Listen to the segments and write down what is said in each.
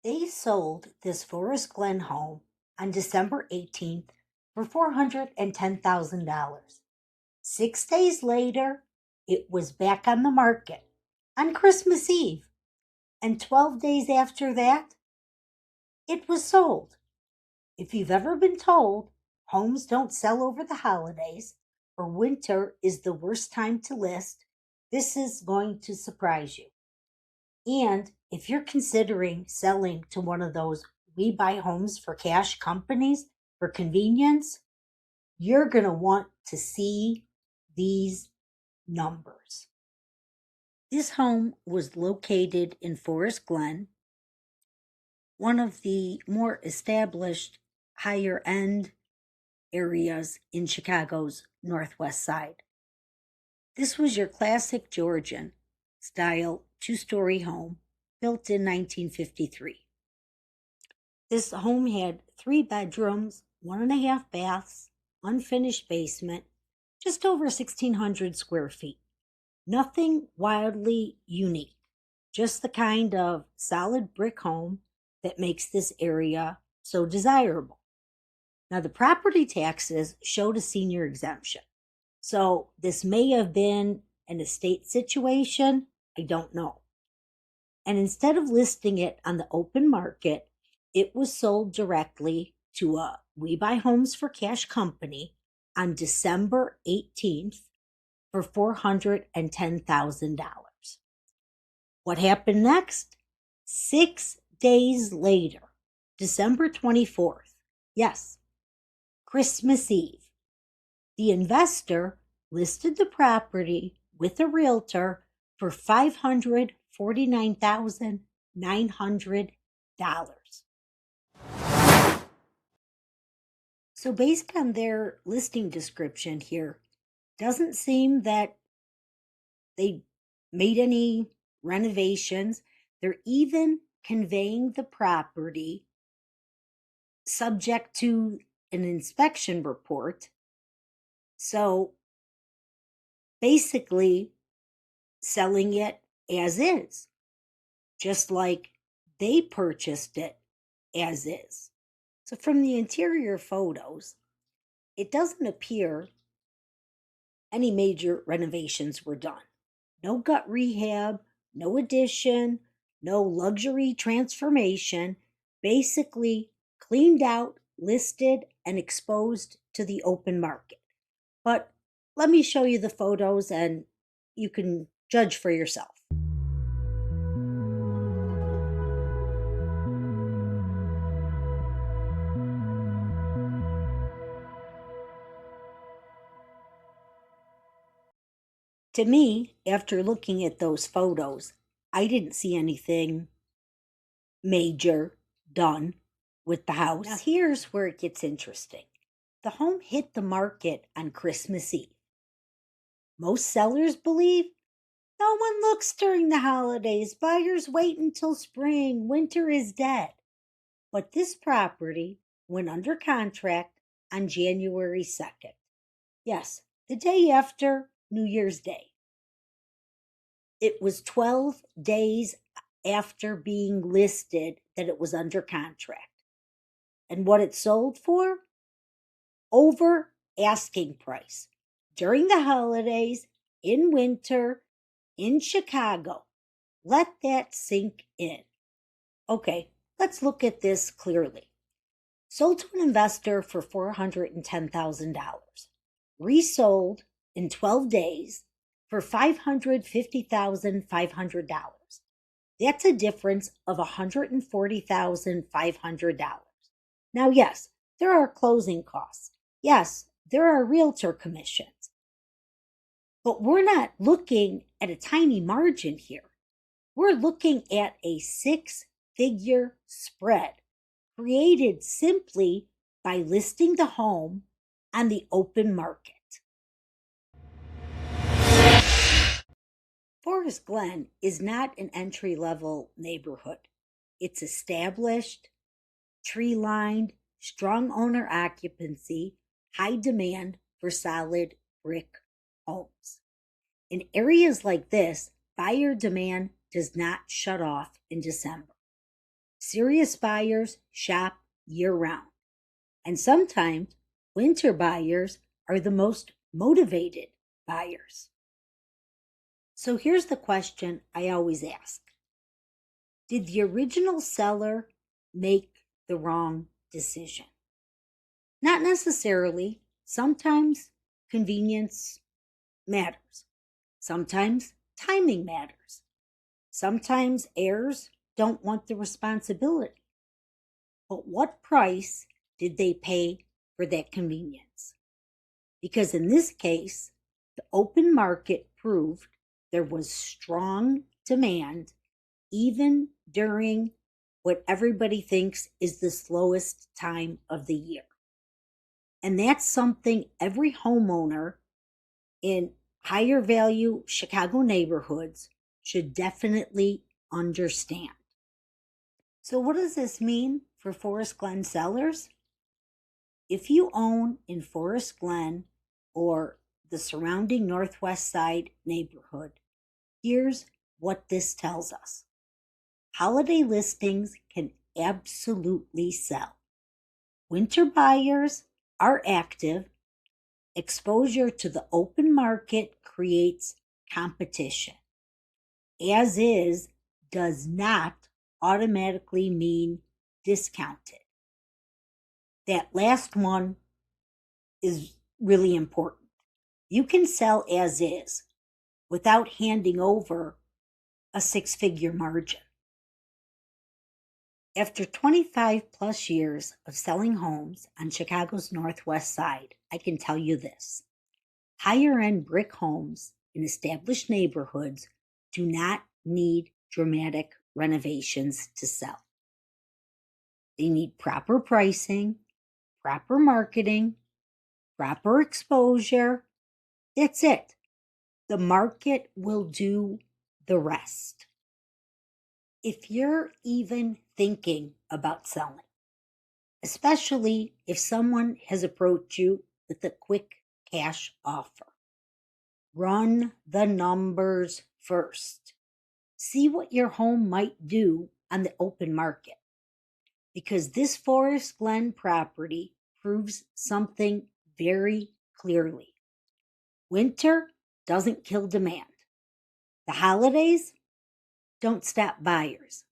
They sold this Forest Glen home on December 18th for $410,000. 6 days later, it was back on the market on Christmas Eve. And 12 days after that, it was sold. If you've ever been told homes don't sell over the holidays or winter is the worst time to list, this is going to surprise you. And if you're considering selling to one of those we buy homes for cash companies for convenience, you're going to want to see these numbers. This home was located in Forest Glen, one of the more established higher end areas in Chicago's northwest side. This was your classic Georgian style 2-story home built in 1953. This home had 3 bedrooms, 1.5 baths, unfinished basement, just over 1,600 square feet. Nothing wildly unique, just the kind of solid brick home that makes this area so desirable. Now, the property taxes showed a senior exemption. So this may have been an estate situation. I don't know. And instead of listing it on the open market, it was sold directly to a We Buy Homes for Cash company on December 18th for $410,000. What happened next? 6 days later, December 24th, yes, Christmas Eve, the investor listed the property with a realtor for $549,900. So based on their listing description here, doesn't seem that they made any renovations. They're even conveying the property subject to an inspection report. So basically selling it as is, just like they purchased it as is. So from the interior photos, it doesn't appear any major renovations were done. No gut rehab, no addition, no luxury transformation, basically cleaned out, listed, and exposed to the open market. But let me show you the photos and you can judge for yourself. To me, after looking at those photos, I didn't see anything major done with the house. Now, here's where it gets interesting. The home hit the market on Christmas Eve. Most sellers believe no one looks during the holidays. Buyers wait until spring. Winter is dead. But this property went under contract on January 2nd. Yes, the day after New Year's Day. It was 12 days after being listed that it was under contract. And what it sold for? Over asking price. During the holidays, in winter, in Chicago. Let that sink in. Okay, let's look at this clearly. Sold to an investor for $410,000. Resold in 12 days for $550,500. That's a difference of $140,500. Now, yes, there are closing costs. Yes, there are realtor commissions. But we're not looking at a tiny margin here. We're looking at a 6-figure spread created simply by listing the home on the open market. Forest Glen is not an entry-level neighborhood. It's established, tree-lined, strong owner occupancy, high demand for solid brick homes. In areas like this, buyer demand does not shut off in December. Serious buyers shop year-round, and sometimes winter buyers are the most motivated buyers. So here's the question I always ask. Did the original seller make the wrong decision? Not necessarily. Sometimes convenience matters. Sometimes timing matters. Sometimes heirs don't want the responsibility. But what price did they pay for that convenience? Because in this case, the open market proved there was strong demand even during what everybody thinks is the slowest time of the year. And that's something every homeowner in higher value Chicago neighborhoods should definitely understand. So what does this mean for Forest Glen sellers? If you own in Forest Glen or the surrounding Northwest Side neighborhood, here's what this tells us. Holiday listings can absolutely sell. Winter buyers are active. Exposure to the open market creates competition. As is does not automatically mean discounted. That last one is really important. You can sell as is without handing over a six-figure margin. After 25 plus years of selling homes on Chicago's Northwest Side, I can tell you this. Higher-end brick homes in established neighborhoods do not need dramatic renovations to sell. They need proper pricing, proper marketing, proper exposure. That's it. The market will do the rest. If you're even thinking about selling, especially if someone has approached you with a quick cash offer, run the numbers first. See what your home might do on the open market. Because this Forest Glen property proves something very clearly. Winter doesn't kill demand. The holidays don't stop buyers.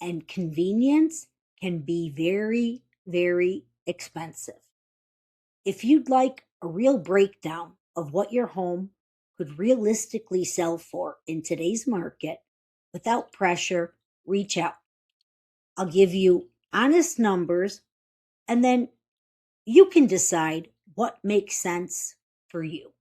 And convenience can be very, very expensive. If you'd like a real breakdown of what your home could realistically sell for in today's market without pressure, reach out. I'll give you honest numbers, and then you can decide what makes sense for you.